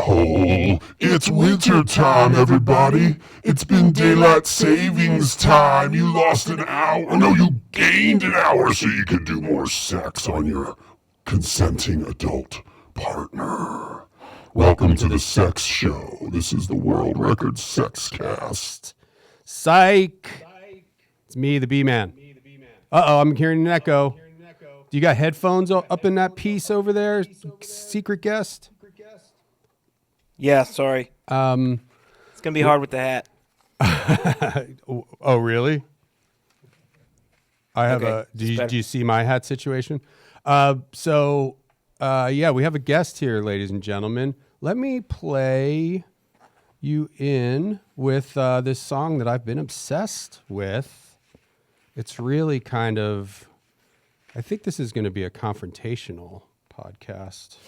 Oh, it's winter time, everybody. It's been daylight savings time. You lost an hour. No, you gained an hour so you could do more sex on your consenting adult partner. Welcome to the Sex Show. This is the World Record Sex Cast. Psych. It's me, the B-Man. Uh-oh, I'm hearing an echo. Do you got headphones up in that piece over there, secret guest? Yeah, sorry. It's going to be hard with the hat. Oh, really? I have Okay, do you see my hat situation? Yeah, we have a guest here, ladies and gentlemen. Let me play you in with this song that I've been obsessed with. It's really kind of, I think this is going to be a confrontational podcast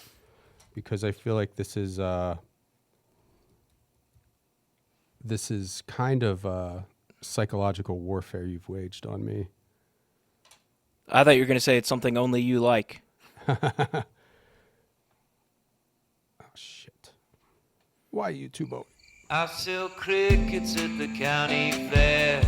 because I feel like this is kind of psychological warfare you've waged on me. I thought you were going to say it's something only you like. Oh, shit. Why you two both? I sell crickets at the county fair.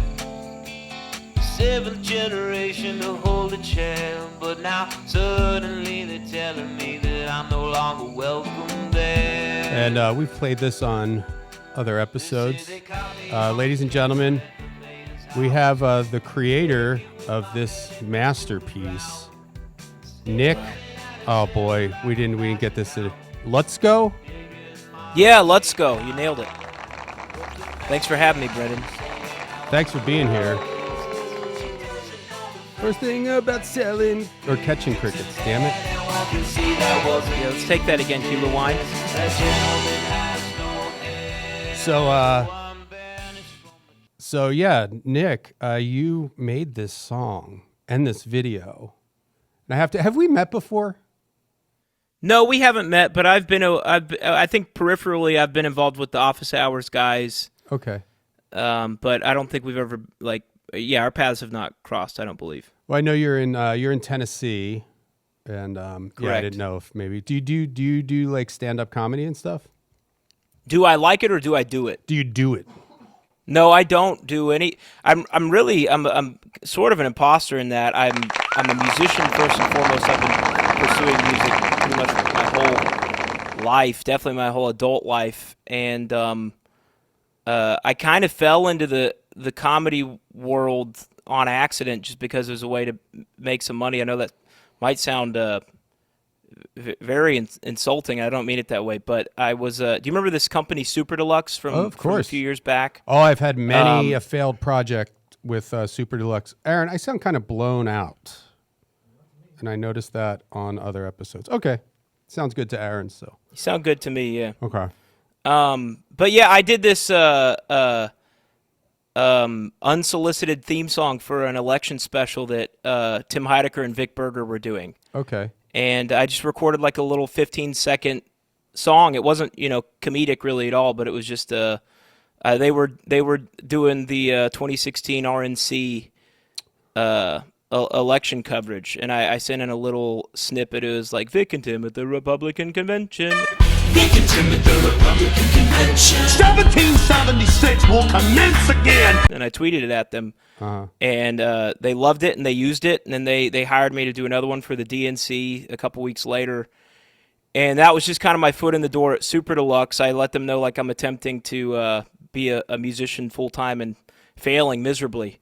Seventh generation to hold a chair, but now suddenly they're telling me that I'm no longer welcome there. And we've played this on other episodes. Ladies and gentlemen, we have the creator of this masterpiece, Nick. Oh boy, we didn't get this. Lutsko? Yeah, Lutsko. You nailed it. Thanks for having me, Brendan. Thanks for being here. First thing about selling or catching crickets, damn it. Yeah, let's take that again. Can you rewind? So yeah, Nick, you made this song and this video. And have we met before? No, we haven't met, but I think peripherally I've been involved with the Office Hours guys. Okay. But I don't think we've ever our paths have not crossed, I don't believe. Well, I know you're in Tennessee, and yeah, I didn't know if maybe do you do like stand-up comedy and stuff? Do I like it or do I do it? Do you do it? No, I don't do any. I'm sort of an imposter in that I'm a musician first and foremost. I've been pursuing music pretty much my whole life, definitely my whole adult life, and I kind of fell into the comedy world on accident just because it was a way to make some money. I know that might sound very insulting. I don't mean it that way, but I was. Do you remember this company Super Deluxe from a few years back? Oh, I've had many a failed project with Super Deluxe. Aaron, I sound kind of blown out, and I noticed that on other episodes. Okay, sounds good to Aaron. So you sound good to me. Yeah. Okay. But yeah, I did this unsolicited theme song for an election special that Tim Heidecker and Vic Berger were doing. Okay. And I just recorded like a little 15-second song. It wasn't, comedic really at all, but it was just they were doing the 2016 RNC election coverage, and I sent in a little snippet. It was like Vic and Tim at the Republican convention. Vic and Tim at the Republican convention. 1776 will commence again. And I tweeted it at them. And they loved it, and they used it, and then they hired me to do another one for the DNC a couple weeks later. And that was just kind of my foot in the door at Super Deluxe. I let them know like I'm attempting to be a musician full-time and failing miserably.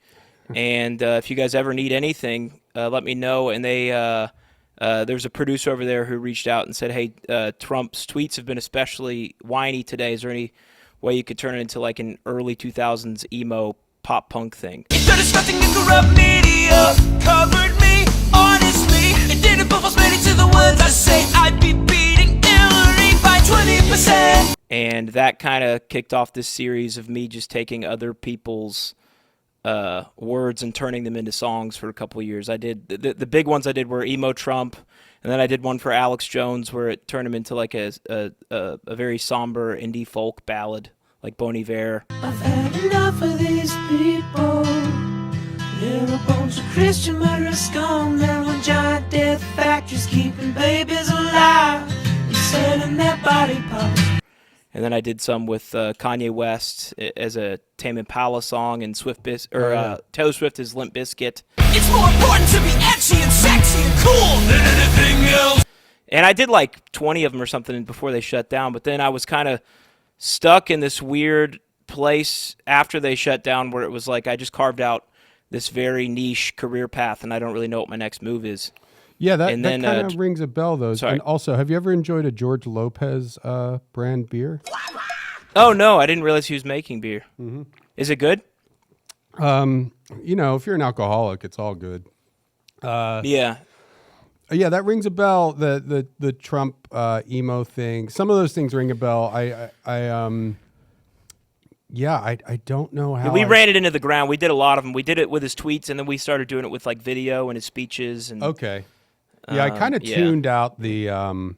And if you guys ever need anything, let me know. And there's a producer over there who reached out and said, hey, Trump's tweets have been especially whiny today. Is there any way you could turn it into like an early 2000s emo pop punk thing? Instead of disgusting and corrupt media covered me honestly. It didn't almost made it to the words I say. I'd be beating Hillary by 20%. And that kind of kicked off this series of me just taking other people's words and turning them into songs for a couple of years. I did the big ones I did were Emo Trump, and then I did one for Alex Jones where it turned him into like a very somber indie folk ballad like Bon Iver. I've had enough of these people. They're a bunch of Christian murderers, scum. They're one giant death factories keeping babies alive. You're selling their body parts. and then I did some with Kanye West as a Tame Impala song, and Taylor Swift is Limp Bizkit. It's more important to be edgy and sexy and cool than anything else. And I did like 20 of them or something before they shut down, but then I was kind of stuck in this weird place after they shut down where it was like I just carved out this very niche career path, and I don't really know what my next move is. Yeah, that And then, kind of rings a bell, though. sorry. And also, have you ever enjoyed a George Lopez brand beer? Oh, no, I didn't realize he was making beer. Mm-hmm. Is it good? You know, if you're an alcoholic, it's all good. Yeah. Yeah, that rings a bell. The Trump emo thing. Some of those things ring a bell. I don't know how. We ran it into the ground. We did a lot of them. We did it with his tweets, and then we started doing it with like video and his speeches. And Okay. Yeah, I kind of tuned out the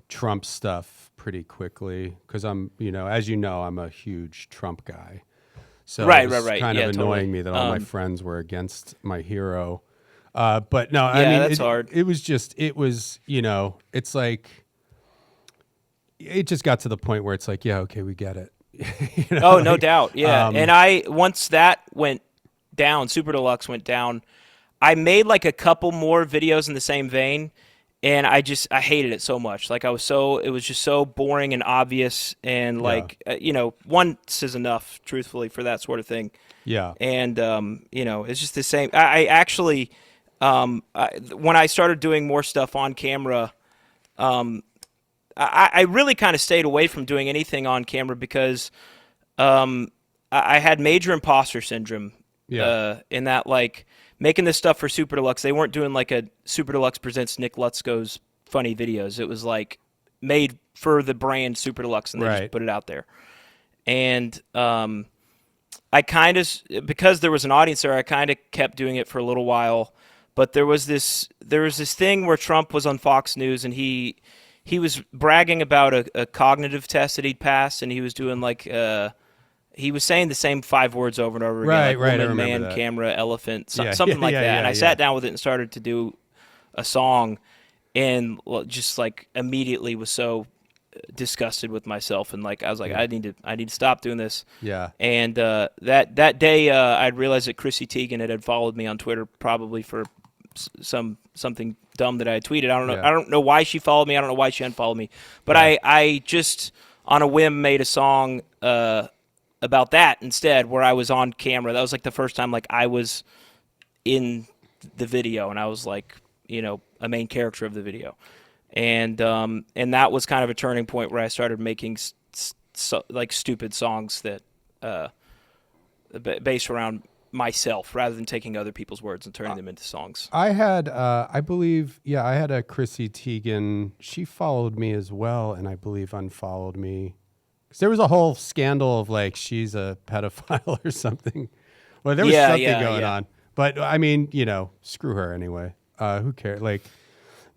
Trump stuff pretty quickly because I'm, as you know, I'm a huge Trump guy. So Right. it was kind Yeah, of annoying totally. me that all my friends were against my hero. But no, I Yeah, mean, that's hard. It was, it's like, it just got to the point where it's like, yeah, okay, we get it. Oh, no doubt. Yeah. And once that went down, Super Deluxe went down, I made like a couple more videos in the same vein, and I hated it so much. Like it was just so boring and obvious, and like, once is enough, truthfully, for that sort of thing. Yeah. And, it's just the same. I actually, when I started doing more stuff on camera, I really kind of stayed away from doing anything on camera because I had major imposter syndrome. Yeah. In that, like, making this stuff for Super Deluxe, they weren't doing like a Super Deluxe presents Nick Lutsko's funny videos. It was like made for the brand Super Deluxe, and they Right. just put it out there. And I kind of, because there was an audience there, I kind of kept doing it for a little while. But there was this thing where Trump was on Fox News, and he was bragging about a cognitive test that he'd passed, and he was doing like he was saying the same 5 words over and over again, Right, like right, I woman, remember man, that. camera, elephant, Yeah, something like yeah, that. yeah, And I yeah. sat down with it and started to do a song, and just like immediately was so disgusted with myself, and like I was like, I need to stop doing this. Yeah. And that day, I'd realized that Chrissy Teigen had followed me on Twitter, probably for something dumb that I had tweeted. I don't know. Yeah. I don't know why she followed me. I don't know why she unfollowed me. But I just on a whim made a song about that instead, where I was on camera. That was like the first time like I was in the video, and I was like, a main character of the video. And that was kind of a turning point where I started making like stupid songs that based around myself rather than taking other people's words and turning them into songs. I had, I believe, I had a Chrissy Teigen. She followed me as well, and I believe unfollowed me. 'Cause there was a whole scandal of like she's a pedophile or something. Well, there was something going on. But I mean, screw her anyway. Who cares? Like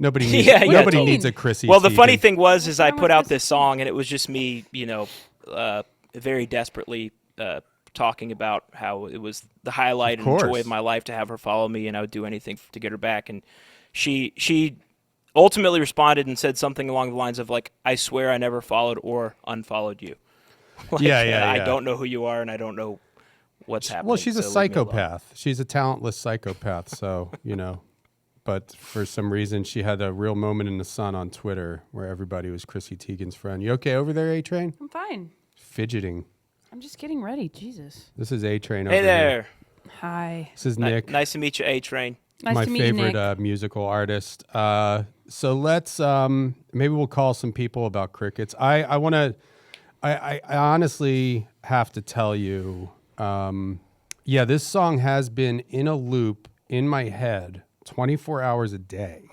nobody needs totally. needs a Chrissy. Well, the Teigen. funny thing was I put out this song, and it was just me, very desperately talking about how it was the highlight and course. joy of my life to have her follow me, and I would do anything to get her back. And she ultimately responded and said something along the lines of like, "I swear I never followed or unfollowed you." Like, I don't know who you are, and I don't know what's happening. Well, she's a so leave me alone. psychopath. She's a talentless psychopath. So but for some reason she had a real moment in the sun on Twitter where everybody was Chrissy Teigen's friend. You okay over there, A-Train? I'm fine. Fidgeting. I'm just getting ready. Jesus. This is A-Train over Hey there. here. Hi. This is Nick. Nice to meet you, A-Train. Nice my to meet favorite you, Nick. musical artist. So let's maybe we'll call some people about crickets. I honestly have to tell you, this song has been in a loop in my head 24 hours a day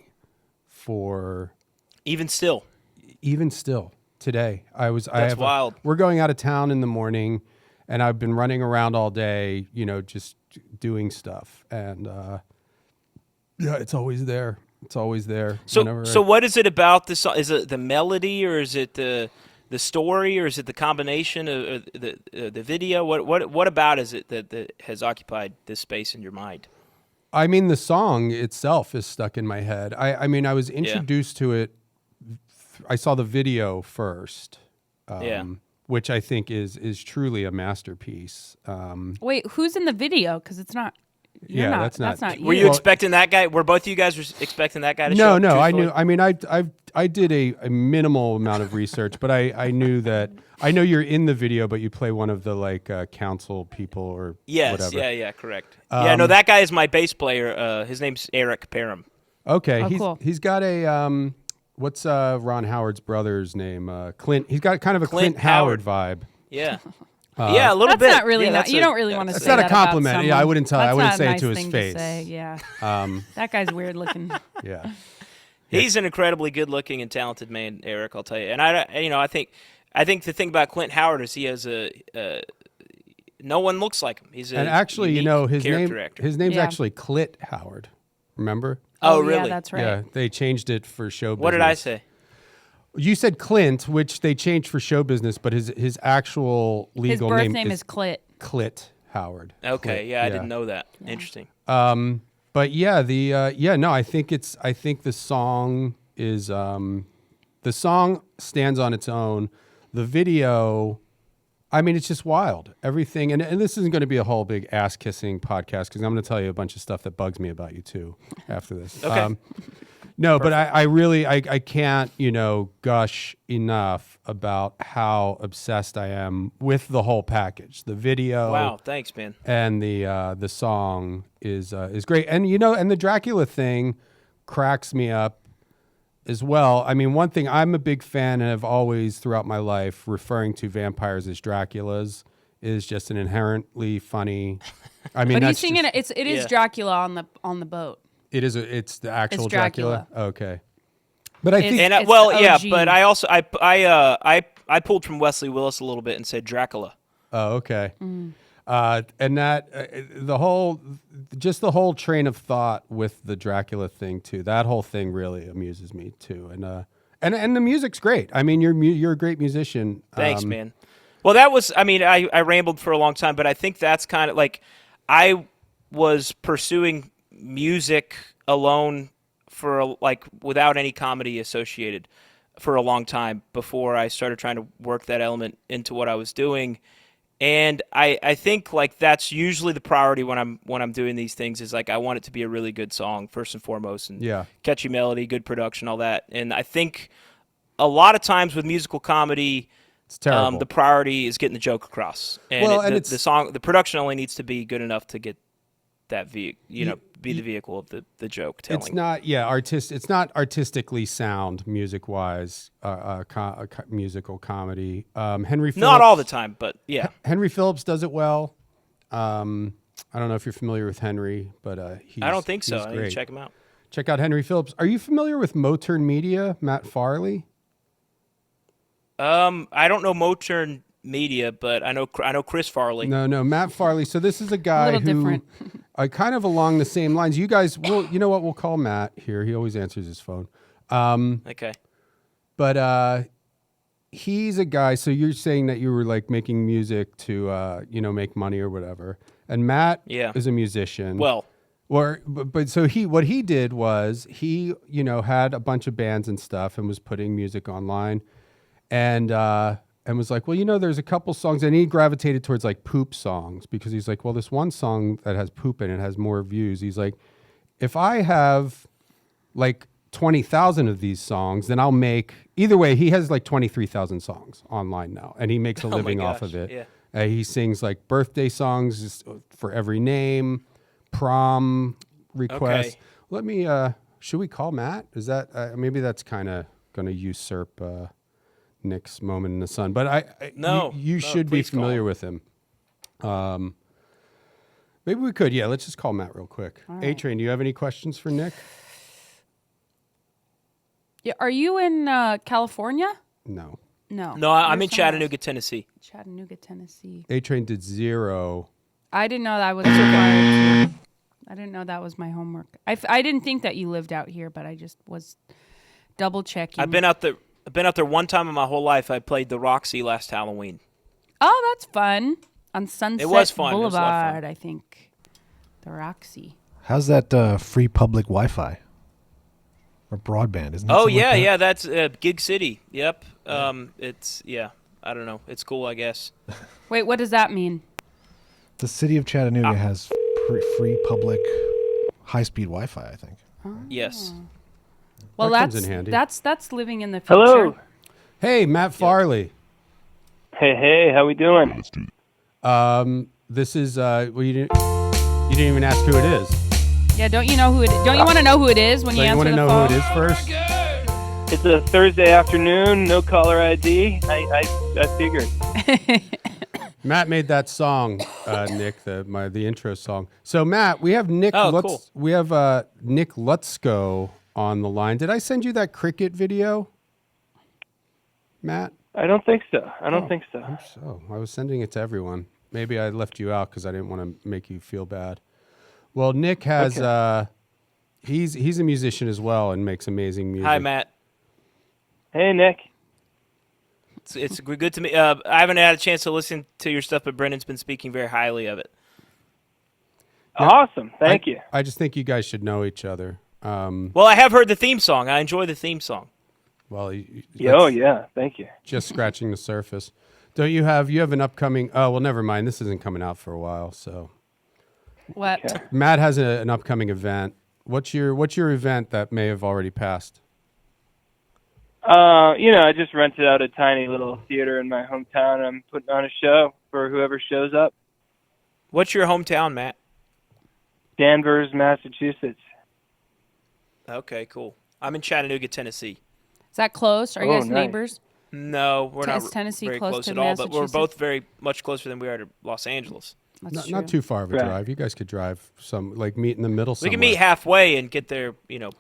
for Even still. today. That's wild. We're going out of town in the morning, and I've been running around all day, just doing stuff, and it's always there. It's always there. So what is it about this song? Is it the melody, or is it the story, or is it the combination of the video? What about is it that has occupied this space in your mind? I mean, the song itself is stuck in my head. I mean, I was introduced to it. I saw the video first, which I think is truly a masterpiece. Wait, who's in the video? Because it's not. You're Yeah, not, that's not- you. Were you expecting that guy? Were both of you guys expecting that guy to show No, up? no, I truthfully? knew. I mean, I did a minimal amount of research, but I knew that. I know you're in the video, but you play one of the like council people or Yes, whatever. yeah, correct. No, that guy is my bass player. His name's Eric Parham. Okay, Oh, cool. he's got a what's Ron Howard's brother's name? Clint. He's got kind of a Clint Howard vibe. Yeah. Yeah, a little That's bit. not really Yeah, not. that's You a- don't really want to That's say not a that about compliment. Yeah, I someone. wouldn't tell- I That's wouldn't not say a it nice to his thing face. say. Yeah. That guy's weird looking. Yeah. He's an incredibly good-looking and talented man, Eric. I'll tell you. And I think the thing about Clint Howard is he has no one looks like him. He's And actually, unique his character name actor. his name's Yeah. actually Clit Howard. Remember? Oh, Yeah, really? that's right. Yeah, they changed it for show business. What did I say? You said Clint, which they changed for show business, but his actual His legal birth name, name is Clit. Clit Howard. Okay, Clit, yeah, I didn't know that. Interesting. But yeah, I think the song is the song stands on its own. The video, I mean, it's just wild. Everything, and this isn't going to be a whole big ass kissing podcast because I'm going to tell you a bunch of stuff that bugs me about you too after this. Okay. No, but I really can't, gush enough about how obsessed I am with the whole package. The video, Wow, thanks, man. and the song is great. And and the Dracula thing cracks me up as well. I mean, one thing I'm a big fan and have always throughout my life referring to vampires as Draculas is just an inherently funny. I mean, But he's that's singing just- it. It is Yeah. Dracula on the boat. It's the actual It's Dracula. Dracula. Okay, but I think And It's well, the yeah, OG. but I also I pulled from Wesley Willis a little bit and said Dracula. Oh, okay. And that the whole train of thought with the Dracula thing too. That whole thing really amuses me too. And the music's great. I mean, you're a great musician. Thanks, man. Well, that was. I mean, I rambled for a long time, but I think that's kind of like I was pursuing music alone for without any comedy associated for a long time before I started trying to work that element into what I was doing. And I think that's usually the priority when I'm doing these things is I want it to be a really good song first and foremost, and Yeah. catchy melody, good production, all that. And I think a lot of times with musical comedy, It's terrible. the priority is getting the joke across. And, Well, and the production only needs to be good enough to get that be the vehicle of the joke telling. It's not, It's not artistically sound music wise. Musical comedy. Henry Phillips, Not all the time, but yeah. Henry Phillips does it well. I don't know if you're familiar with Henry, but I don't think so. he's I need to great. check him out. Check out Henry Phillips. Are you familiar with Moturn Media, Matt Farley? I don't know Moturn Media, but I know Chris Farley. No, Matt Farley. So this is a guy little who, different. kind of along the same lines. You guys will, you know what? We'll call Matt here. He always answers his phone. Okay. But he's a guy. So you're saying that you were making music to, make money or whatever. And Matt Yeah. is a musician. Well, But so what he did was he, had a bunch of bands and stuff and was putting music online and was like, well, there's a couple songs, and he gravitated towards poop songs because he's like, well, this one song that has poop in it has more views. He's like, if I have 20,000 of these songs, then I'll make, either way, he has 23,000 songs online now, and he makes a my living off gosh, of it. yeah. He sings birthday songs for every name, prom requests. Okay. Let me, should we call Matt? Is that, maybe that's kind of going to usurp Nick's moment in the sun, but No, you no, should be please call familiar him. with him. Maybe we could. Yeah, let's just call Matt real quick. A-Train, do you have any questions for Nick? Yeah, are you in California? No. No. no, I'm You're in somewhere Chattanooga, else. Tennessee. Chattanooga, Tennessee. A-Train did 0. I didn't know that was required. I didn't know that was my homework. I didn't think that you lived out here, but I just was double checking. I've been out there one time in my whole life. I played the Roxy last Halloween. Oh, that's fun. On Sunset was fun. It was a lot of fun. Boulevard, I think. The Roxy. How's that free public Wi-Fi or broadband? Isn't that Oh something like yeah, that? yeah. That's Gig City. Yep. It's yeah. I don't know. It's cool, I guess. Wait, what does that mean? The city of Chattanooga has free public high-speed Wi-Fi, I think. Yes. Well, That comes that's in handy. that's living in the future. Hello. Hey, Matt Farley. Hey, how we doing? This is well, you didn't even ask who it is. Yeah, don't you know who it is? Don't you want to know who it is when So you you answer want to the know phone? who it is first? It's a Thursday afternoon, no caller ID. I figured. Matt made that song, Nick, the intro song. So Matt, we have Nick. Cool. We have Nick Lutsko on the line. Did I send you that cricket video, Matt? I don't think so. I don't think so. So I was sending it to everyone. Maybe I left you out because I didn't want to make you feel bad. Well, Nick has he's a musician as well and makes amazing music. Hi, Matt. Hey, Nick. It's good to me. I haven't had a chance to listen to your stuff, but Brendan's been speaking very highly of it. Awesome. Thank you. I just think you guys should know each other. Well, I have heard the theme song. I enjoy the theme song. Well, Oh, yeah. Thank you. just scratching the surface. Don't you have an upcoming? Oh, well, never mind. This isn't coming out for a while. So What? Okay. Matt has an upcoming event. What's your event that may have already passed? I just rented out a tiny little theater in my hometown. I'm putting on a show for whoever shows up. What's your hometown, Matt? Danvers, Massachusetts. Okay, cool. I'm in Chattanooga, Tennessee. Is that close? Are you guys nice. neighbors? No, we're not Is Tennessee very close close to at all, but we're Massachusetts? both very much closer than we are to Los Angeles. That's Not too far of a Right. drive. You guys could drive meet in the middle We somewhere. can meet halfway and get there,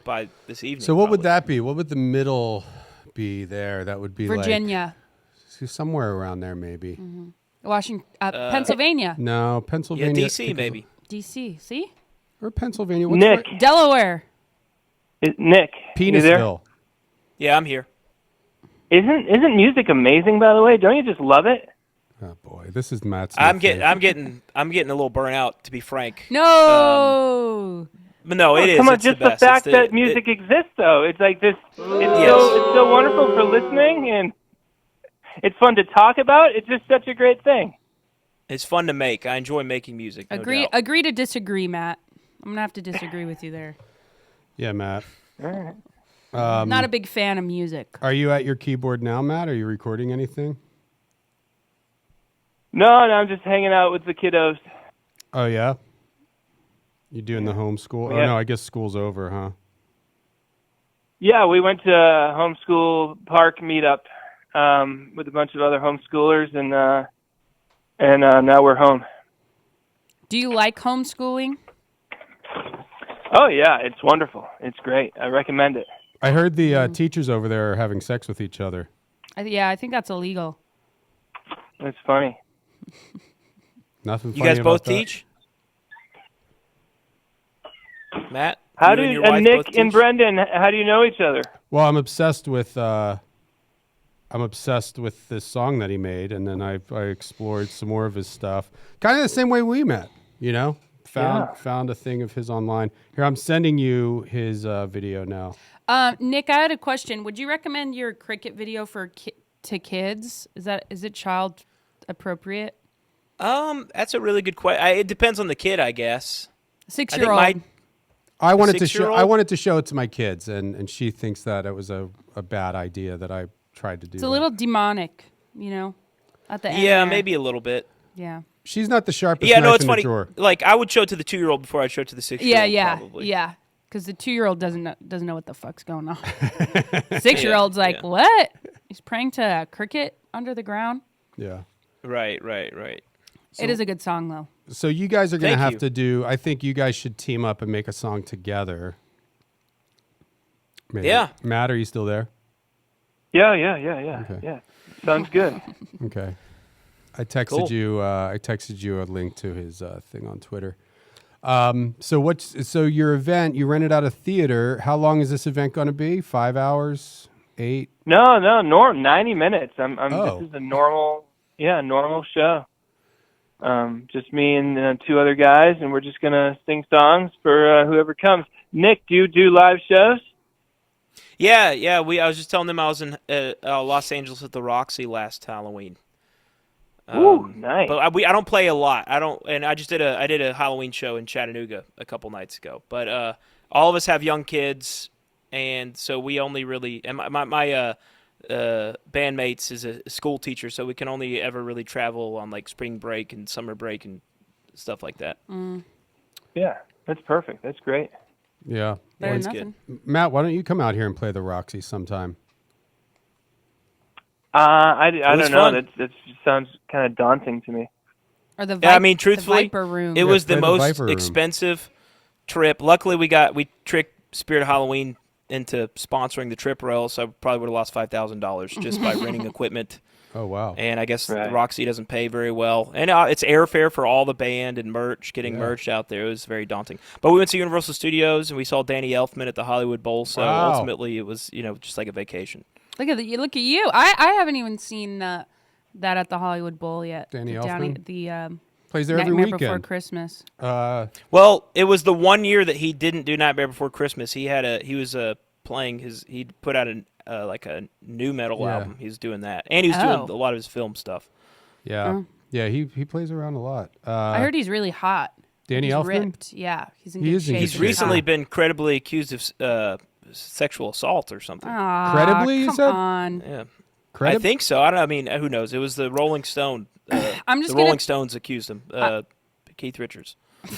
by this evening. So what would probably. that be? What would the middle be there? That would be Virginia, like somewhere around there maybe. Washington, Pennsylvania, No, Yeah, Pennsylvania. D.C. maybe. D.C. See, Or Pennsylvania. What's Nick. right- Delaware. Nick. You there? Penisville. Yeah, I'm here. Isn't music amazing, by the way? Don't you just love it? Oh boy, this is Matt's. I'm new getting thing. a little burnt out, to be frank. No. But no, it is. Come on, It's just the the best. fact It's that music exists, though. It's like this. Yes. It's so wonderful for listening, and it's fun to talk about. It's just such a great thing. It's fun to make. I enjoy making music. No doubt. Agree to disagree, Matt. I'm gonna have to disagree with you there. Yeah, Matt. All right. Not a big fan of music. Are you at your keyboard now, Matt? Are you recording anything? No, I'm just hanging out with the kiddos. Oh yeah. You doing the homeschool? Oh Yeah. no, I guess school's over, huh? Yeah, we went to a homeschool park meetup with a bunch of other homeschoolers, and now we're home. Do you like homeschooling? Oh yeah, it's wonderful. It's great. I recommend it. I heard the teachers over there are having sex with each other. I think that's illegal. It's funny. Nothing. You funny guys about both that? teach? Matt? How you do and your wife Nick both and teach? Brendan? How do you know each other? Well, I'm obsessed with this song that he made, and then I explored some more of his stuff. Kind of the same way we met, Found a thing of his online. Here, I'm sending you his video now. Nick, I had a question. Would you recommend your cricket video for to kids? Is it child appropriate? That's a really good question. It depends on the kid, I guess. I think 6-year-old. I wanted to show. six-year-old? I wanted to show it to my kids, and she thinks that it was a bad idea that I tried to do. It's a little demonic, at the end. Yeah, there. maybe a little bit. Yeah. She's not the sharpest Yeah, knife no, it's in funny. the drawer. Like, I would show it to the 2-year-old before I'd show it to the 6-year-old. Probably. Yeah. Because the 2-year-old doesn't know what the fuck's going on. 6-year-old's like, yeah. what? He's praying to a cricket under the ground. Yeah. Right. It is a good song, though. So you guys are going to Thank have you. to do. I think you guys should team up and make a song together. Maybe. Yeah. Matt, are you still there? Yeah. Okay. Yeah. Sounds good. Okay. I texted Cool. you. I texted you a link to his thing on Twitter. So your event? You rented out a theater. How long is this event going to be? 5 hours? 8? No, 90 minutes. Oh. This is a normal show. Just me and 2 other guys, and we're just gonna sing songs for whoever comes. Nick, do you do live shows? Yeah. I was just telling them I was in Los Angeles at the Roxy last Halloween. Ooh, nice. But I don't play a lot. I did a Halloween show in Chattanooga a couple nights ago. But all of us have young kids, and so we only really. And my bandmates is a school teacher, so we can only ever really travel on like spring break and summer break and stuff like that. Yeah, that's perfect. That's great. Yeah. Better than it's nothing. Matt, why don't you come out here and play the Roxy sometime? I was don't know. fun. That sounds kind of daunting to me. Or the Yeah, I mean, truthfully, the Viper Room. it was play the the most Viper Room. expensive trip. Luckily, we tricked Spirit of Halloween into sponsoring the trip rail, so I probably would have lost $5,000 just by renting equipment. Oh, wow. And I guess Right. Roxy doesn't pay very well. And it's airfare for all the band and merch, getting merch out there. It was very daunting. But we went to Universal Studios, and we saw Danny Elfman at the Hollywood Bowl, so Wow. ultimately it was, just like a vacation. Look at you. I haven't even seen that at the Hollywood Bowl yet. Danny The Elfman? The Plays there every Nightmare Before weekend. Christmas. Well, it was the one year that he didn't do Nightmare Before Christmas. He was playing he put out a new metal Yeah. album. He was doing that, and he was doing a lot of his film stuff. Yeah. Yeah, he plays around a lot. I heard he's really hot. Danny He's Elfman? ripped. Yeah, he's in He good is in shape. good He's shape. recently been credibly accused of sexual assault or something. Aw, Credibly, you come said? on. Yeah, Credib- I think so. I don't. I mean, who knows? It was the Rolling Stone. I'm just the gonna- Rolling Stones accused him. Keith Richards,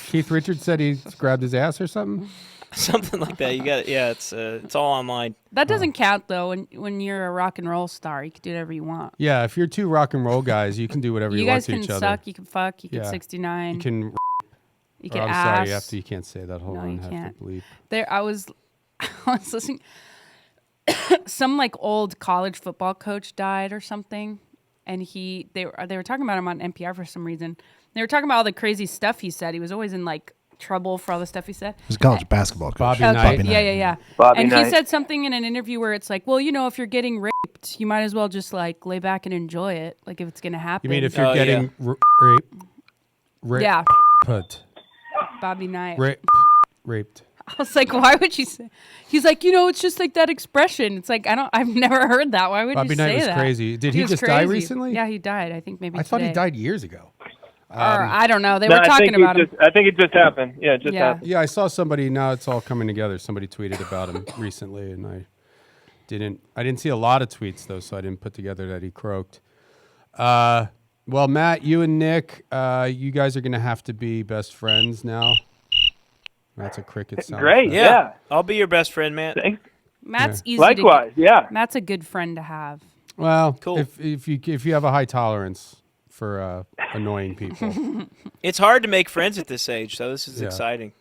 Keith Richards said he grabbed his ass or something? something like that. You got. Yeah, it's all online. That doesn't count though. When you're a rock and roll star, you can do whatever you want. Yeah, if you're two rock and roll guys, you can do whatever you, You want guys to can each other. suck. You can fuck. You can Yeah. 69. You can. You Or can I'm ass. sorry, you can't say that. Hold No, on, you I have can't. to bleep. There, I was listening. Some like old college football coach died or something, and they were talking about him on NPR for some reason. They were talking about all the crazy stuff he said. He was always in like trouble for all the stuff he said. He was a college basketball coach. Bobby Knight. Yeah. Bobby and Knight. he said something in an interview where it's like, well, if you're getting raped, you might as well just like lay back and enjoy it. Like if it's gonna happen. You mean if you're Oh, yeah. getting raped? Yeah. Put. Bobby Knight. Raped. I was like, why would you say? He's like, it's just like that expression. It's like I've never heard that. Why would Bobby you say Knight was that? crazy. Did he was just die crazy. recently? Yeah, he died. I think maybe. I thought he today. died years ago. Or I don't know. They No, were talking about him. I think it just happened. Yeah, it just Yeah. happened. Yeah, I saw somebody. Now it's all coming together. Somebody tweeted about him recently, and I didn't see a lot of tweets though, so I didn't put together that he croaked. Well, Matt, you and Nick, you guys are gonna have to be best friends now. That's a cricket sound. Great. Yeah. I'll be your best friend, man. Thanks. Matt's easy. Likewise. Yeah. Matt's a good friend to have. Well, Cool. if you have a high tolerance for annoying people. It's hard to make friends at this age, so this is Yeah. exciting.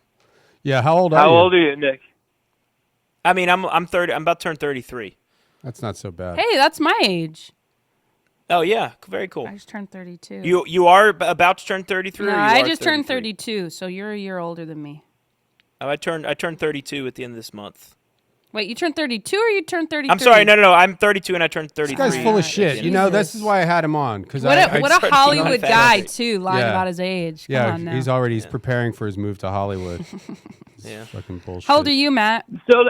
Yeah, how old are How you? old are you, Nick? I mean, I'm 30. I'm about to turn 33. That's not so bad. Hey, that's my age. Oh yeah, very cool. I just turned 32. You are about to turn 33. No, or you I are just turned 33? 32, so you're a year older than me. Oh, I turned 32 at the end of this month. Wait, you turned 32 or you turned 33? I'm sorry, no. I'm 32 and I turned 33. This guy's full of at the shit. end You of know, this this is why I had him on. Because What I a started to Hollywood get guy, fat. too, lying Yeah. about his age. Come yeah, on now. he's preparing for his move to Hollywood. Yeah. Fucking bullshit. How old are you, Matt? So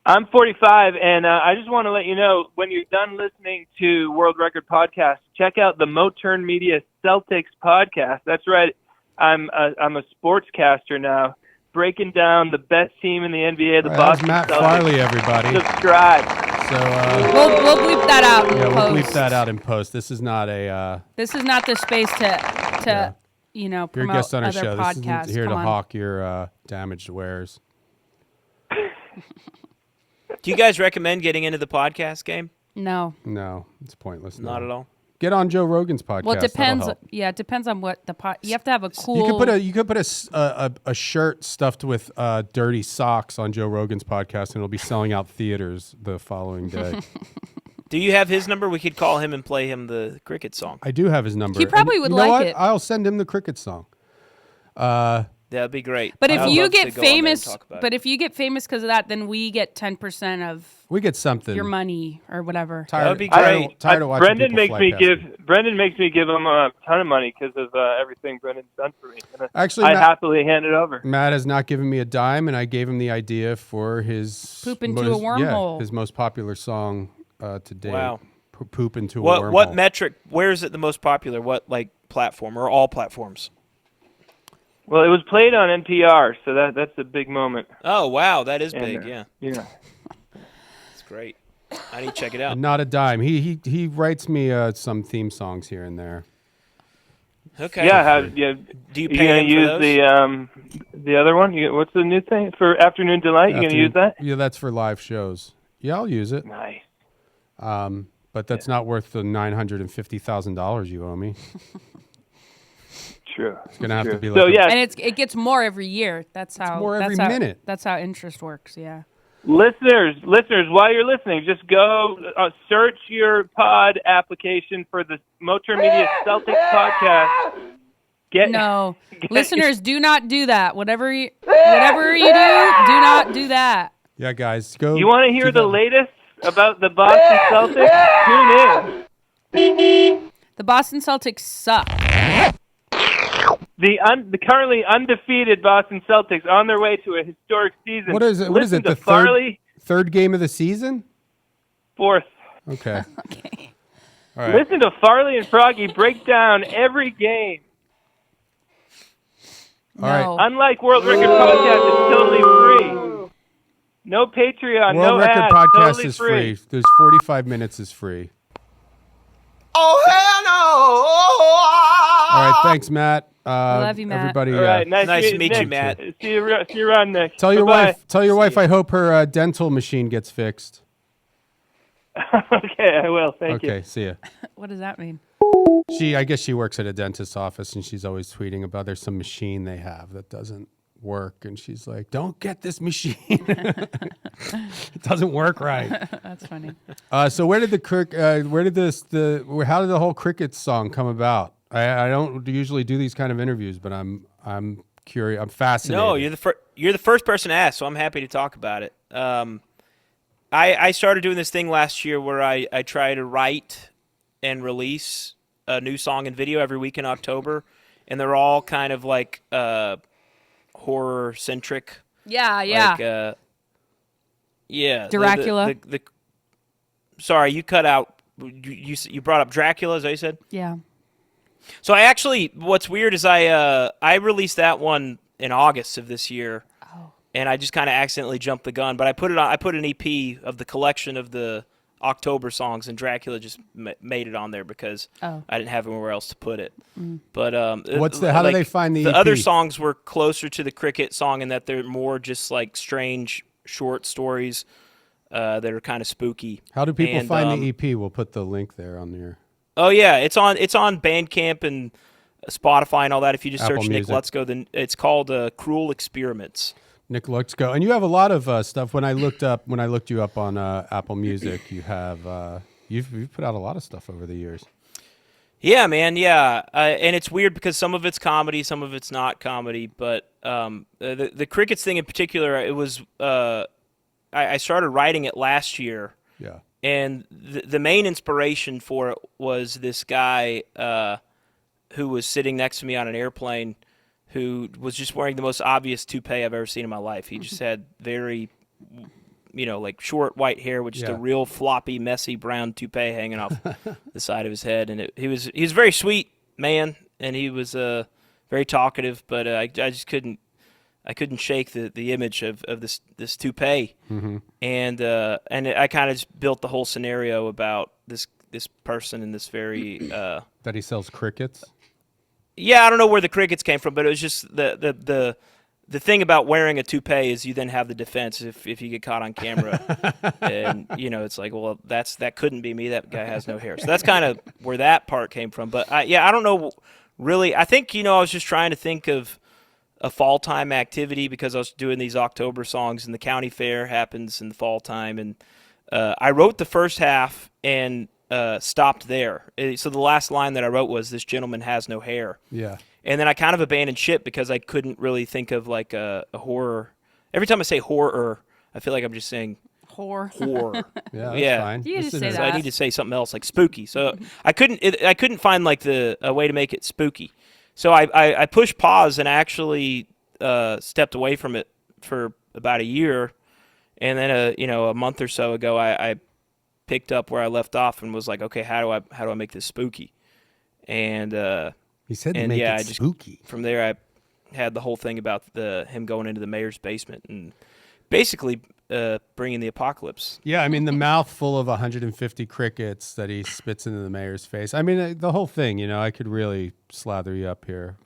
I'm 45, and I just want to let you know, when you're done listening to World Record Podcast, check out the Moturn Media Celtics podcast. That's right. I'm a sportscaster now, breaking down the best team in the NBA, the All right, that was Boston Matt Celtics. Farley, everybody. Subscribe. So We'll bleep that out in yeah, post. we'll bleep that out in post. This is not a This is not the space to you're a promote guest on our other show. This podcasts. isn't here Come to on. hawk your damaged wares. Do you guys recommend getting into the podcast game? No. No, it's pointless. Not no. at all. Get on Joe Rogan's podcast. Well, it That'll depends. help. Yeah, it depends on what the pod. You have to have a cool. You could put a shirt stuffed with dirty socks on Joe Rogan's podcast, and it'll be selling out theaters the following day. Do you have his number? We could call him and play him the cricket song. I do have his number. He probably And would you know like what? it. I'll send him the cricket song. That'd be great. But if I'd you love to get go on there and famous, talk about but it. if you get famous because of that, then we get 10% of We get something. your money or whatever. Tired, That'd be tired- great. Tired of watching Brendan people makes fly me past give me. Brendan makes me give him a ton of money because of everything Brendan's done for me. And Actually, I Matt- happily hand it over. Matt has not given me a dime, and I gave him the idea for his Poop into a wormhole. his most popular song to date. Wow. Poop into a wormhole. What metric? Where is it the most popular? What like platform or all platforms? Well, it was played on NPR, so that's a big moment. Oh wow, that is And, big. Yeah, Yeah. it's great. I need to check it out. Not a dime. He writes me some theme songs here and there. Okay. Yeah. Do you You pay gonna him for use those? the other one? What's the new thing for Afternoon Delight? You gonna use that? Yeah, that's for live shows. Yeah, I'll use it. Nice. But that's not worth the $950,000 you owe me. True. It's gonna have to be So like yeah, And it gets more every year. That's how. more every that's how, minute. That's how interest works. Yeah. listeners, while you're listening, just go search your pod application for the Motor Media Celtics podcast. No, listeners, do not do that. Whatever you do not do that. Yeah, guys, go. You want to hear do the that. latest about the Boston Celtics? Tune in. The Boston Celtics suck. The currently undefeated Boston Celtics on their way to a historic season. What is it? What is Listen it? The to Farley, third game of the season? fourth. Okay. Okay. All right. Listen to Farley and Froggy break down every game. All right. No. Unlike World Record Podcast, it's totally free. No Patreon, World no Record ads, Podcast totally is free. There's 45 minutes is free. Oh, hell no! All right. Thanks, Matt. love you, Matt. Everybody. All right, nice Nice to meet you, Nick. Matt. See you around, Nick. Tell your Bye-bye. wife. Tell your wife. I hope her dental machine gets fixed. Okay, I will. Thank you. Okay. See ya. What does that mean? I guess she works at a dentist's office, and she's always tweeting about there's some machine they have that doesn't work, and she's like, "Don't get this machine. It doesn't work right." That's funny. So where did how did the whole Crickets song come about? I don't usually do these kind of interviews, but I'm curious. I'm fascinated. No, you're the first person to ask, so I'm happy to talk about it. I started doing this thing last year where I try to write and release a new song and video every week in October, and they're all kind of like horror centric. Yeah, yeah. Like, yeah. Dracula. Sorry, you cut out. You brought up Dracula, is that what you said? Yeah. So I actually, what's weird is I released that one in August of this year, and I just kind of accidentally jumped the gun. But I put an EP of the collection of the October songs, and Dracula just made it on there because I didn't have anywhere else to put it. But how do they find the EP? other songs were closer to the Cricket song in that they're more just like strange short stories that are kind of spooky. How do people find the EP? We'll put the link there on there. Oh yeah, it's on Bandcamp and Spotify and all that. If you just Apple search Nick Music. Lutsko, then it's called Cruel Experiments. Nick Lutsko, and you have a lot of stuff. When I looked you up on Apple Music, you have you've put out a lot of stuff over the years. Yeah, man. Yeah, and it's weird because some of it's comedy, some of it's not comedy. But the Crickets thing in particular, it was I started writing it last year. Yeah. And the main inspiration for it was this guy who was sitting next to me on an airplane who was just wearing the most obvious toupee I've ever seen in my life. He just had very, like short white hair with just a real floppy, messy brown toupee hanging off the side of his head. And he was a very sweet man, and he was very talkative, but I just couldn't shake the image of this toupee, and I kind of just built the whole scenario about this person and this very that he sells crickets. Yeah, I don't know where the crickets came from, but it was just the thing about wearing a toupee is you then have the defense if you get caught on camera, and it's like, well, that couldn't be me. That guy has no hair, so that's kind of where that part came from. But I don't know really. I think I was just trying to think of a fall time activity because I was doing these October songs, and the county fair happens in the fall time, and I wrote the first half and stopped there. So the last line that I wrote was, "This gentleman has no hair." Yeah. And then I kind of abandoned ship because I couldn't really think of like a horror. Every time I say horror, I feel like I'm just saying Whore. Whore. Yeah, that's Yeah. fine. You just Listen say to So I that. need to say something else like spooky. So I couldn't find like a way to make it spooky. So I pushed pause and actually stepped away from it for about a year, and then a month or so ago I picked up where I left off and was like, okay, how do I make this spooky? And He said to and make yeah, it I just spooky. from there I had the whole thing about him going into the mayor's basement and basically bringing the apocalypse. Yeah, I mean the mouth full of 150 crickets that he spits into the mayor's face. I mean the whole thing. I could really slather you up here.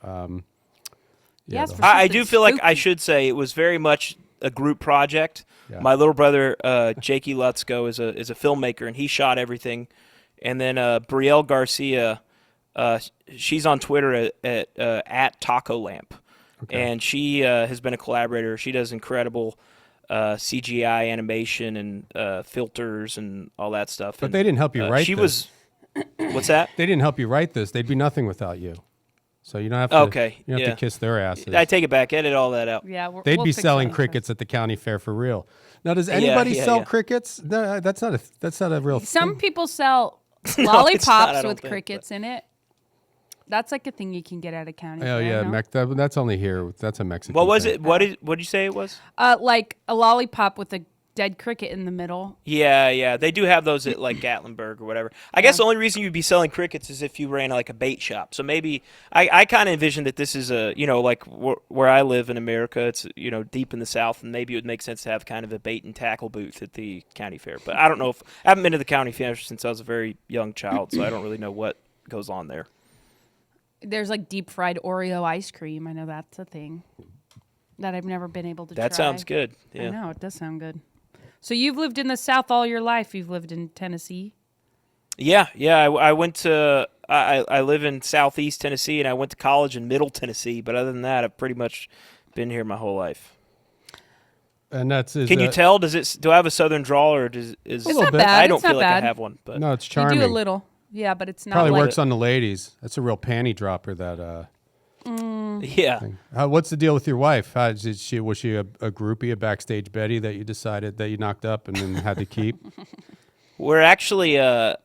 Yes, the- for I something do feel like I spooky. should say it was very much a group project. Yeah. My little brother, Jakey Lutsko, is a filmmaker, and he shot everything. And then Brielle Garcia, she's on Twitter at Taco Lamp, and she has been a collaborator. She does incredible CGI animation and filters and all that stuff. But And, they didn't help you write She this. was. What's that? They didn't help you write this. They'd be nothing without you. So you don't have to. Okay, You don't have yeah. to kiss their asses. I take it back. Edit all that out. Yeah, They'd we'll be fix selling that. crickets at the county fair for real. Now, does anybody yeah, sell yeah. crickets? No, that's not a real. Some thing. people sell not, lollipops I don't with think, crickets in it. That's like a thing you can get at a county Oh fair. yeah, no? that's only here. That's a Mexican. What was thing. it? What did you say it was? Like a lollipop with a dead cricket in the middle. Yeah, they do have those at like Gatlinburg or whatever. I guess the only reason you'd be selling crickets is if you ran like a bait shop. So maybe I kind of envision that this is like where I live in America, it's deep in the South, and maybe it would make sense to have kind of a bait and tackle booth at the county fair. But I don't know I haven't been to the county fair since I was a very young child, so I don't really know what goes on there. There's like deep fried Oreo ice cream. I know that's a thing that I've never been able to try. That sounds good. I Yeah. know, it does sound good. So you've lived in the South all your life. You've lived in Tennessee. Yeah. I went to I live in Southeast Tennessee, and I went to college in Middle Tennessee. But other than that, I've pretty much been here my whole life. And that's Can you tell? Do I have a Southern drawl, or is It's little not bit. bad. I don't it's not feel like bad. I have one, but No, it's You charming. do a little. Yeah, but it's not Probably like works on the ladies. That's a real panty dropper. That. yeah. What's the deal with your wife? Was she a groupie, a backstage Betty that you decided that you knocked up and then had to keep? We're actually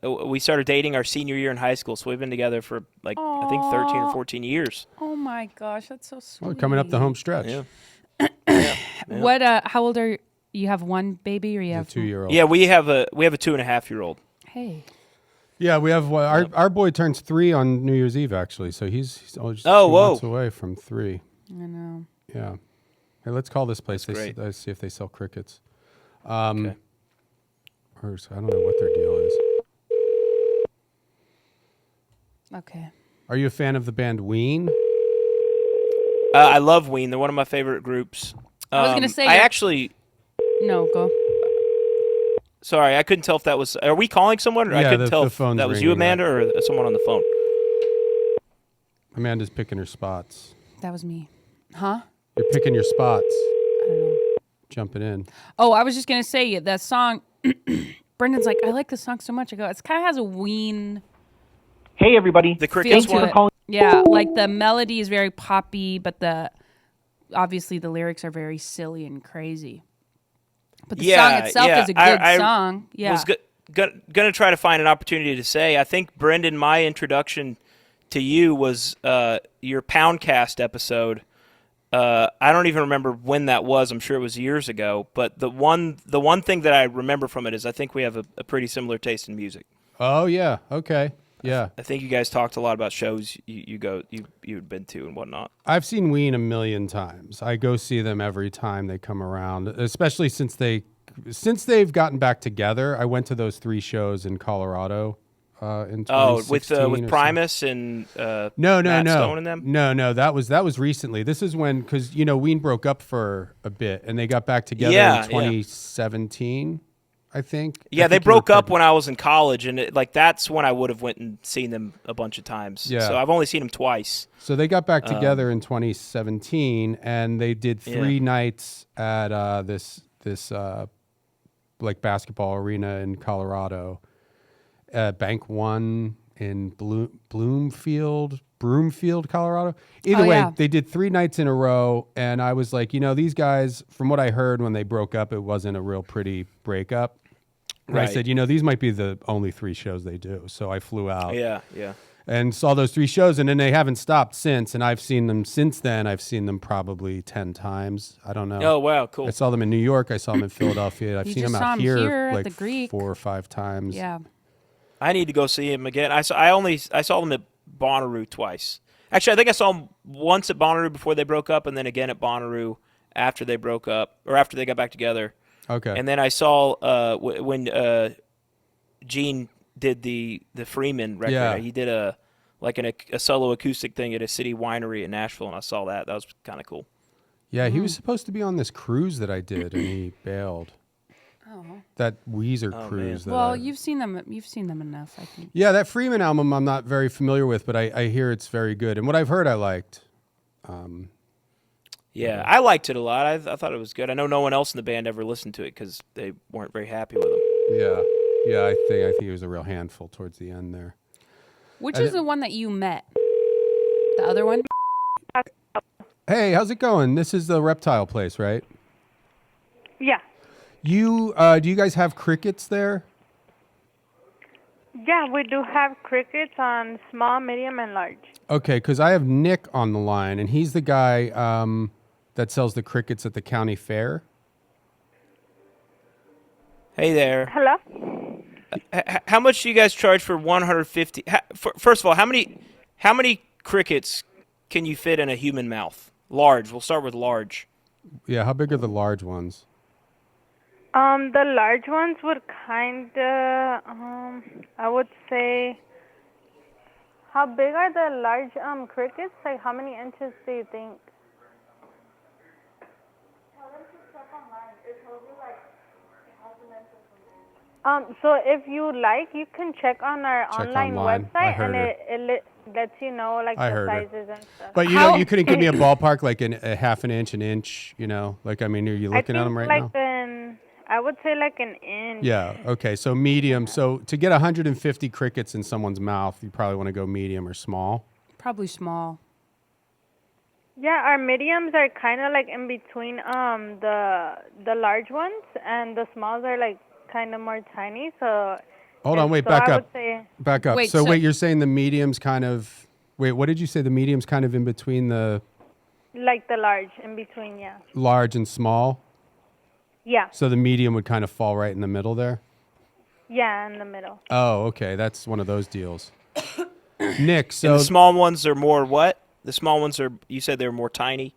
we started dating our senior year in high school, so we've been together for like I think 13 or 14 years. Oh my gosh, that's so sweet. Well, coming up the home stretch. Yeah. What? How old are you? You have one baby, or you A have 2-year-old. Yeah, we have a 2.5-year-old. Hey, Yeah, we have our boy turns 3 on New Year's Eve actually, so he's only just Oh, 2 whoa. months away from 3. I know. Yeah. Hey, let's call this place. That's great. See if they sell crickets. Okay. Or I don't know what their deal is. Okay. Are you a fan of the band Ween? I love Ween. They're one of my favorite groups. I was gonna say I you're- actually. No, go. Sorry, I couldn't tell if that was. Are we calling someone? Or I Yeah, couldn't the tell if phone's that was you, ringing, Amanda, or someone on the phone. Amanda's picking her spots. That was me. Huh? You're picking your spots. I don't know. Jumping in. Oh, I was just gonna say that song. Brendan's like, I like this song so much. I go, it kind of has a Ween Hey, everybody. The feel crickets to one. it. Yeah, like the melody is very poppy, but obviously the lyrics are very silly and crazy. But the song itself is a good song. Yeah. Was gonna try to find an opportunity to say. I think Brendan, my introduction to you was your Poundcast episode. I don't even remember when that was. I'm sure it was years ago. But the one thing that I remember from it is I think we have a pretty similar taste in music. Oh yeah. Okay. Yeah. I think you guys talked a lot about shows you'd been to and whatnot. I've seen Ween a million times. I go see them every time they come around, especially since they've gotten back together. I went to those 3 shows in Colorado in 2016 with or Primus and No, Matt Stone and them? No, that was recently. This is when, because Ween broke up for a bit and they got back together Yeah, in 2017, I think. Yeah, I they think you were broke up pregnant. when I was in college, and that's when I would have went and seen them a bunch of times. Yeah. So I've only seen them twice. So they got back together in 2017, and they did 3 nights at this like basketball arena in Colorado, Bank One in Broomfield, Colorado. Either way, yeah. they did 3 nights in a row, and I was like, these guys, from what I heard when they broke up, it wasn't a real pretty breakup. And I Right. said, these might be the only 3 shows they do. So I flew out Yeah. and saw those 3 shows, and then they haven't stopped since. And I've seen them since then. I've seen them probably 10 times. I don't know. Oh, wow, cool. I saw them in New York. I saw them in Philadelphia. I've You seen just them saw out 'em here here at like the Greek. 4 or 5 times. Yeah. I need to go see him again. I saw them at Bonnaroo twice. Actually, I think I saw them once at Bonnaroo before they broke up, and then again at Bonnaroo after they broke up or after they got back together. Okay. And then I saw when Gene did the Freeman record. Yeah. He did a solo acoustic thing at a city winery in Nashville, and I saw that. That was kind of cool. Yeah, he was supposed to be on this cruise that I did, and he bailed. Oh. That Weezer cruise. That I- You've seen them. You've seen them enough, I think. Yeah, that Freeman album I'm not very familiar with, but I hear it's very good. And what I've heard I liked. Yeah, I liked it a lot. I thought it was good. I know no one else in the band ever listened to it because they weren't very happy with him. Yeah, I think it was a real handful towards the end there. Which is the one that you met? The other one? Hey, how's it going? This is the reptile place, right? Yeah. You do you guys have crickets there? Yeah, we do have crickets on small, medium, and large. Okay, because I have Nick on the line, and he's the guy that sells the crickets at the county fair. Hey there. Hello? How much do you guys charge for 150? First of all, how many crickets can you fit in a human mouth? Large. We'll start with large. Yeah, how big are the large ones? The large ones would I would say, how big are the large crickets? Like, how many inches do you think? So if you like, you can check on our Check online online. I website, heard and her. it lets you know like I the heard her. sizes and stuff. But you couldn't give me a ballpark, like a half an inch, an inch. Like, I mean, are you looking at them right now? I would say like an inch. Yeah. Okay. So medium. So to get 150 crickets in someone's mouth, you probably want to go medium or small. Probably small. Yeah, our mediums are kind of like in between the large ones, and the smalls are like kind of more tiny. So Hold on. Wait. so Back I up. would say, Back up. Wait, so so- wait, you're saying the medium's kind of. Wait. What did you say? The medium's kind of in between the like the large in between. Yeah. large and small. Yeah. So the medium would kind of fall right in the middle there. Yeah, in the middle. Oh, okay. That's one of those deals. Nick, so And the small ones are more what? The small ones are. You said they're more tiny.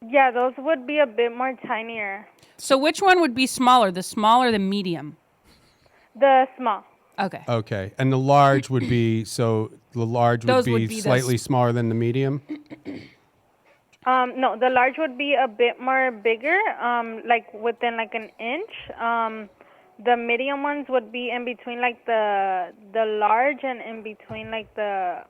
Yeah, those would be a bit more tinier. So which one would be smaller? The small or the medium? The small. Okay. okay, and the large would be the large Those would would be be the slightly smaller than the medium. No, the large would be a bit more bigger, like within like an inch. The medium ones would be in between like the large and in between like the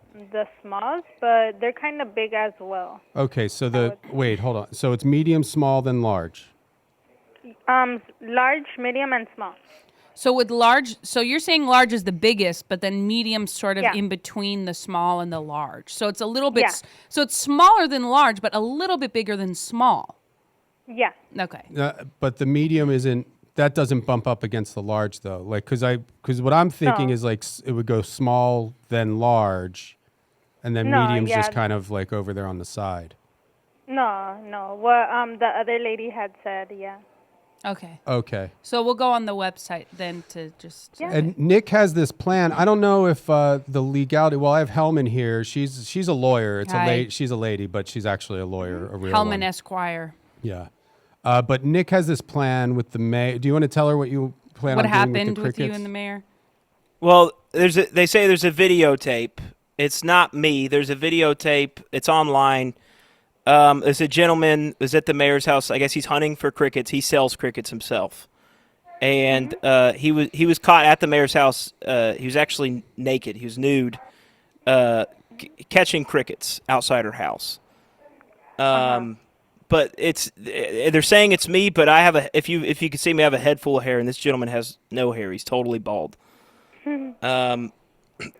smalls, but they're kind of big as well. Okay, so wait, hold on. So it's medium, small, then large. Large, medium, and small. So with large, so you're saying large is the biggest, but then medium sort of Yeah. in between the small and the large. So it's a little bit, Yeah. so it's smaller than large, but a little bit bigger than small. Yeah. Okay. But the medium isn't. That doesn't bump up against the large though. Like, because what I'm thinking No. is like it would go small, then large, and then No, medium's yeah. just kind of like over there on the side. No. What the other lady had said, yeah. Okay. Okay. So we'll go on the website then to just. Yeah. And Nick has this plan. I don't know if the legality. Well, I have Hellman here. She's a lawyer. It's Hi. She's a lady, but she's actually a lawyer, a real Hellman one. Esquire. Yeah. But Nick has this plan with the mayor. Do you want to tell her what you plan What on doing happened with with the you crickets? and the mayor? Well, they say there's a videotape. It's not me. There's a videotape. It's online. There's a gentleman was at the mayor's house. I guess he's hunting for crickets. He sells crickets himself, and he was caught at the mayor's house. He was actually naked. He was nude, catching crickets outside her house. But they're saying it's me. But I have if you could see me, I have a head full of hair, and this gentleman has no hair. He's totally bald.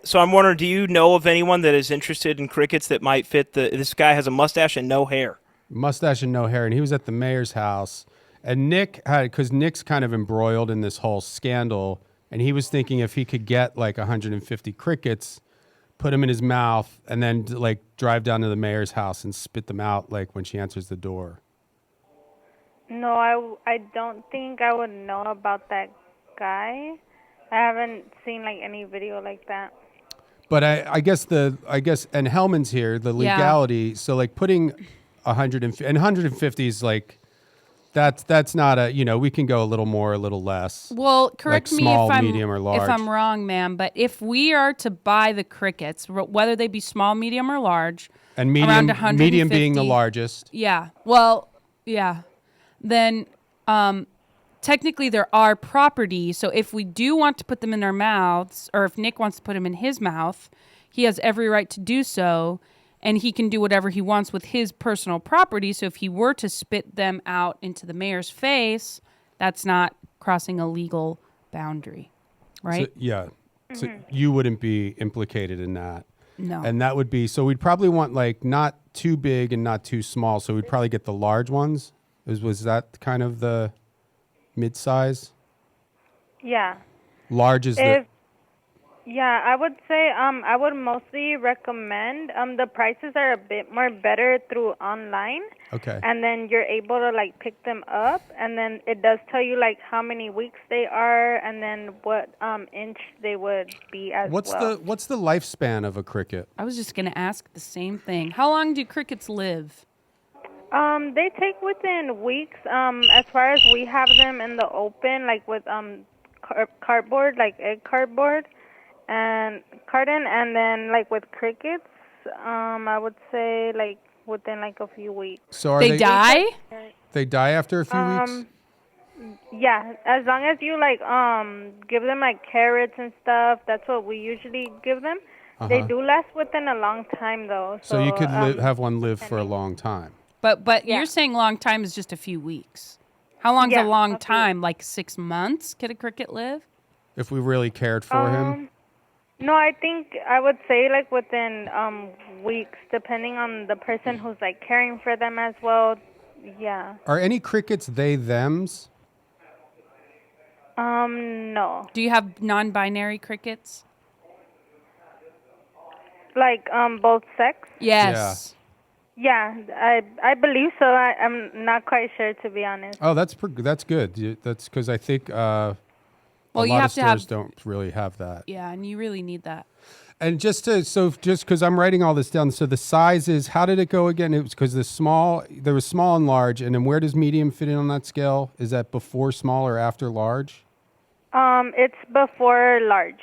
So I'm wondering, do you know of anyone that is interested in crickets that might fit this guy has a mustache and no hair. Mustache and no hair, and he was at the mayor's house. And because Nick's kind of embroiled in this whole scandal, and he was thinking if he could get like 150 crickets, put them in his mouth, and then like drive down to the mayor's house and spit them out like when she answers the door. No, I don't think I would know about that guy. I haven't seen like any video like that. But I guess and Hellman's here, the legality. So like putting 150 is like that's not we can go a little more, a little less. Well, correct like me small, if medium, or large. if I'm wrong, ma'am. But if we are to buy the crickets, whether they be small, medium, or large, and medium being the largest. Yeah. Well, yeah. Then technically they're our property. So if we do want to put them in our mouths, or if Nick wants to put them in his mouth, he has every right to do so. And he can do whatever he wants with his personal property. So if he were to spit them out into the mayor's face, that's not crossing a legal boundary, right? So, yeah. So you wouldn't be implicated in that. No. And that would be, so we'd probably want like not too big and not too small. So we'd probably get the large ones. Was that kind of the mid-size? Yeah. Large is Yeah, I would say I would mostly recommend the prices are a bit more better through online. Okay. And then you're able to like pick them up, and then it does tell you like how many weeks they are, and then what inch they would be as what's well. what's the lifespan of a cricket? I was just going to ask the same thing. How long do crickets live? They take within weeks. As far as we have them in the open, like with cardboard, like egg cardboard and carton, and then like with crickets, I would say like within like a few weeks. So they die? They die after a few weeks? Yeah, as long as you like give them like carrots and stuff, that's what we usually give them. They do last within a long time though. So you could have one live for a long time. But you're saying long time is just a few weeks. How long's a long time? Like 6 months? Could a cricket live? If we really cared for him? No, I think I would say like within weeks, depending on the person who's like caring for them as well. Yeah. Are any crickets they thems? No. Do you have non-binary crickets? Like both sex? Yes. Yeah, I believe so. I'm not quite sure, to be honest. Oh, that's good. That's because I think a lot you have of stores don't really have that. Yeah, and you really need that. And just because I'm writing all this down, so the sizes, how did it go again? It was because there was small and large, and then where does medium fit in on that scale? Is that before small or after large? It's before large.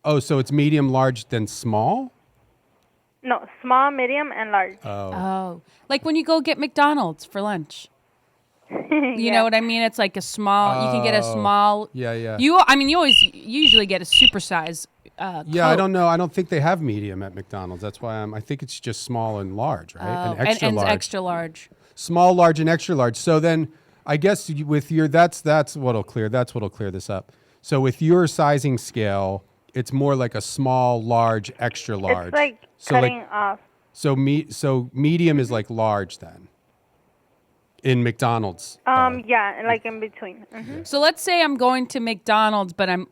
Oh, so it's medium, large, then small? No, small, medium, and large. Oh. Like when you go get McDonald's for lunch. You know what I mean? It's like a small. You can get a small. Yeah. You usually get a supersize. Yeah, Coke. I don't know. I don't think they have medium at McDonald's. That's why I think it's just small and large, right? And extra large. Small, large, and extra large. So then, I guess with your that's what'll clear. That's what'll clear this up. So with your sizing scale, it's more like a small, large, extra large. It's like cutting off. So medium is like large then. In McDonald's. Yeah, like in between. Mm-hmm. So let's say I'm going to McDonald's, but I'm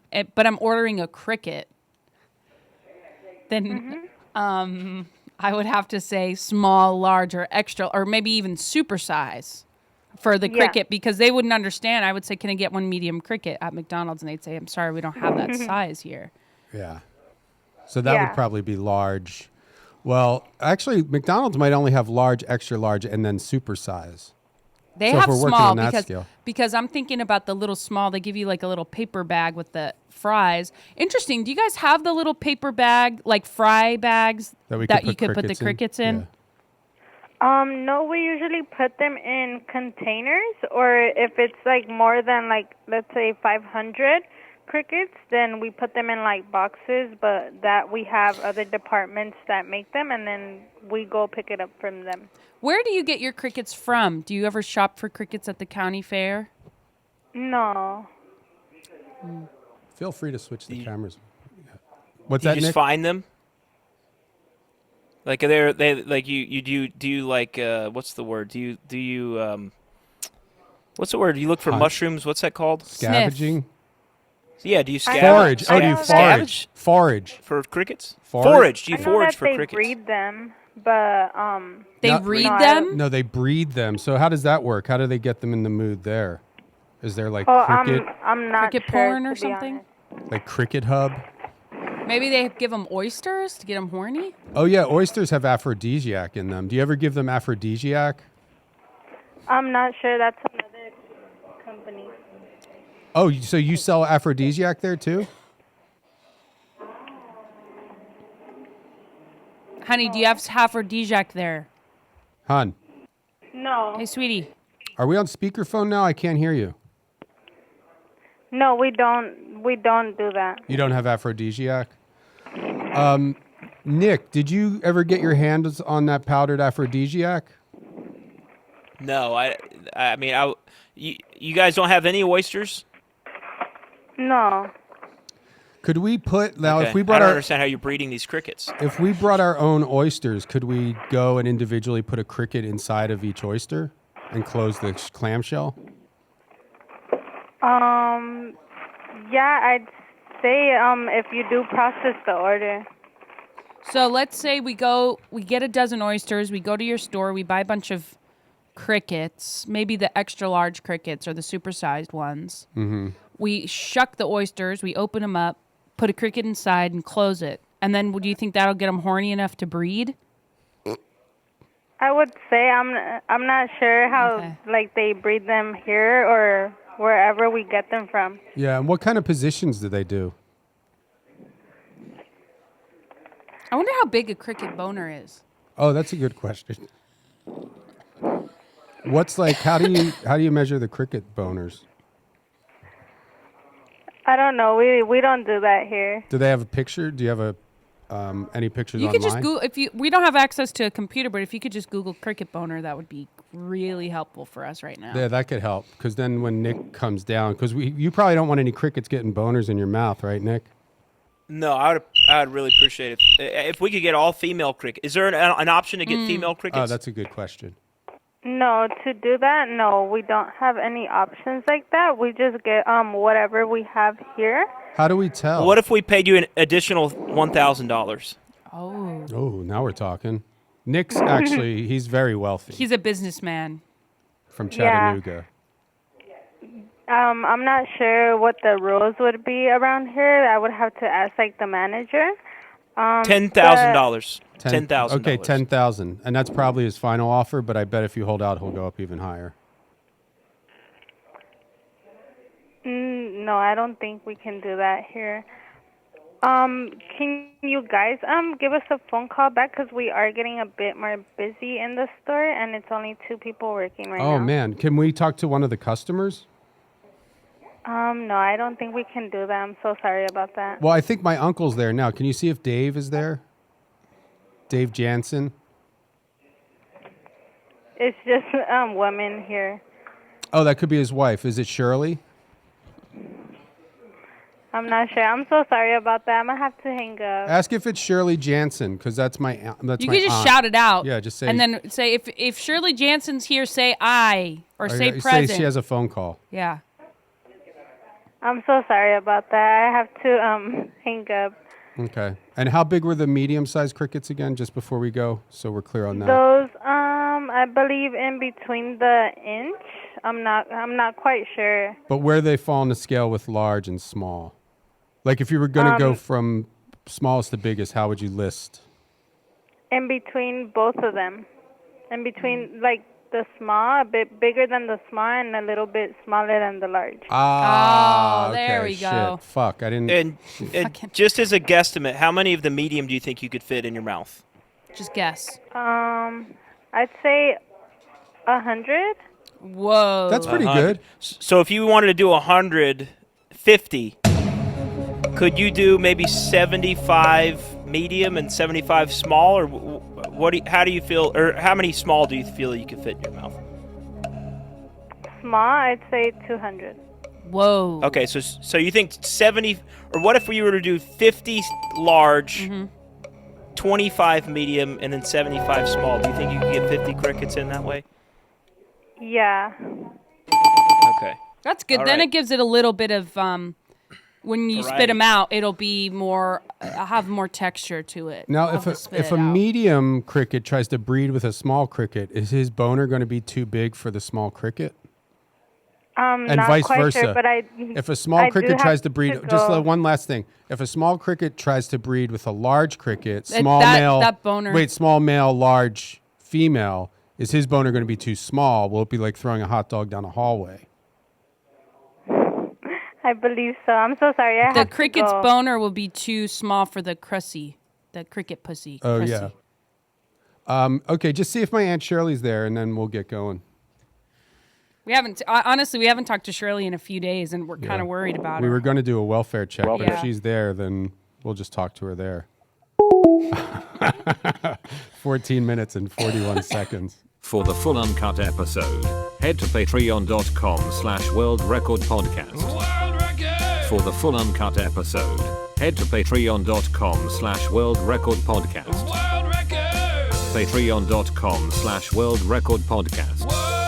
ordering a cricket. Then, I would have to say small, large, or extra, or maybe even super size for the cricket because they wouldn't understand. I would say, "Can I get one medium cricket at McDonald's?" And they'd say, "I'm sorry, we don't have that size here." Yeah. So that would probably be large. Well, actually, McDonald's might only have large, extra large, and then super size. They So if have we're working small on that scale. because I'm thinking about the little small. They give you like a little paper bag with the fries. Interesting. Do you guys have the little paper bag, like fry bags that you could put the crickets in? Yeah. No, we usually put them in containers, or if it's like more than like, let's say 500 crickets, then we put them in like boxes, but that we have other departments that make them, and then we go pick it up from them. Where do you get your crickets from? Do you ever shop for crickets at the county fair? No. Feel free to switch the cameras. What's You that, just Nick? find them. Like they like you do you like what's the word? Do you what's the word? You look for Hunt. mushrooms. What's that called? Scavenging? Yeah, do you scavenge? Forage. Oh, do you forage? Scavenge Forage. for crickets? Forage? Do you I know forage that for they crickets? breed them, but They No- breed No, I them? No, they breed them. So how does that work? How do they get them in the mood there? Is there like oh, cricket, I'm not Cricket sure, porn or to be something? honest. like cricket hub? Maybe they give them oysters to get them horny? Oh yeah, oysters have aphrodisiac in them. Do you ever give them aphrodisiac? I'm not sure. That's another company. Oh, so you sell aphrodisiac there too? Honey, do you have aphrodisiac there? Hon, No, Hey, sweetie. are we on speakerphone now? I can't hear you. no, we don't. We don't do that. You don't have aphrodisiac? Nick, did you ever get your hands on that powdered aphrodisiac? No, I mean you guys don't have any oysters? No. Could we put now Okay. if we I brought don't our understand how you're breeding these crickets. if we brought our own oysters, could we go and individually put a cricket inside of each oyster and close the clamshell? Yeah, I'd say if you do process the order. So let's say we get a dozen oysters, we go to your store, we buy a bunch of crickets, maybe the extra large crickets or the supersized ones. Mm-hmm. We shuck the oysters, we open them up, put a cricket inside, and close it. And then, do you think that'll get them horny enough to breed? I would say I'm not sure how Okay. like they breed them here or wherever we get them from. Yeah, and what kind of positions do they do? I wonder how big a cricket boner is. Oh, that's a good question. What's like how do you measure the cricket boners? I don't know. We don't do that here. Do they have a picture? Do you have any pictures You online? could just Google we don't have access to a computer, but if you could just Google cricket boner, that would be really helpful for us right now. Yeah, that could help because then when Nick comes down, because you probably don't want any crickets getting boners in your mouth, right, Nick? No, I would really appreciate it if we could get all female cricket. Is there an option to get female crickets? Oh, that's a good question. No, to do that, no, we don't have any options like that. We just get whatever we have here. How do we tell? What if we paid you an additional $1,000? Oh. Oh, now we're talking. Nick's actually he's very wealthy He's a businessman. from Chattanooga. I'm not sure what the rules would be around here. I would have to ask like the manager. $10,000. $10,000. Okay, 10,000, and that's probably his final offer. But I bet if you hold out, he'll go up even higher. No, I don't think we can do that here. Can you guys give us a phone call back because we are getting a bit more busy in the store and it's only 2 people working right now. Oh man, can we talk to one of the customers? No, I don't think we can do that. I'm so sorry about that. Well, I think my uncle's there now. Can you see if Dave is there? Dave Jansen. It's just women here. Oh, that could be his wife. Is it Shirley? I'm not sure. I'm so sorry about that. I'm gonna have to hang up. Ask if it's Shirley Jansen, because that's my You my could just aunt. shout it out. Yeah, just say. And then say, if Shirley Jansen's here, say I. Or say say present. she has a phone call. Yeah. I'm so sorry about that. I have to hang up. Okay. And how big were the medium-sized crickets again? Just before we go, so we're clear on that. Those I believe in between the inch. I'm not quite sure. But where they fall on the scale with large and small? Like if you were going to go from smallest to biggest, how would you list? In between both of them. In between like the small, a bit bigger than the small and a little bit smaller than the large. Ah, Oh, there okay, we go. Shit. Fuck, I didn't. And just as a guesstimate, how many of the medium do you think you could fit in your mouth? Just guess. I'd say 100. Whoa. That's pretty 100. good. So if you wanted to do 150, could you do maybe 75 medium and 75 small, or how do you feel, or how many small do you feel you could fit in your mouth? Small, I'd say 200. Whoa. Okay, so you think 70, or what if we were to do 50 large, 25 medium, and then 75 small? Do you think you could get 50 crickets in that way? Yeah. Okay. That's good. All Then right. it gives it a little bit of when you spit Variety. them out, it'll be more have more texture to it. Now, I'll just spit if it a out. medium cricket tries to breed with a small cricket, is his boner going to be too big for the small cricket? And Not vice quite versa. Sure, but If a small I do cricket have tries to breed, just go. one last thing. If a small cricket tries to breed with a large cricket, That- small that- male, that boner- wait, small male, large female, is his boner going to be too small? Will it be like throwing a hot dog down a hallway? I believe so. I'm so sorry. I The have cricket's to go. boner will be too small for the crusty, the cricket pussy. Oh, crusty. yeah. Okay, just see if my Aunt Shirley's there, and then we'll get going. We haven't honestly we haven't talked to Shirley in a few days, and we're kind of worried about We her. were going to do a welfare check, but if Yeah. she's there, then we'll just talk to her there. 14 minutes and 41 seconds. For the full uncut episode, head to patreon.com/World Record Podcast. For the full uncut episode, head to patreon.com/World Record Podcast. Patreon.com/World Record Podcast.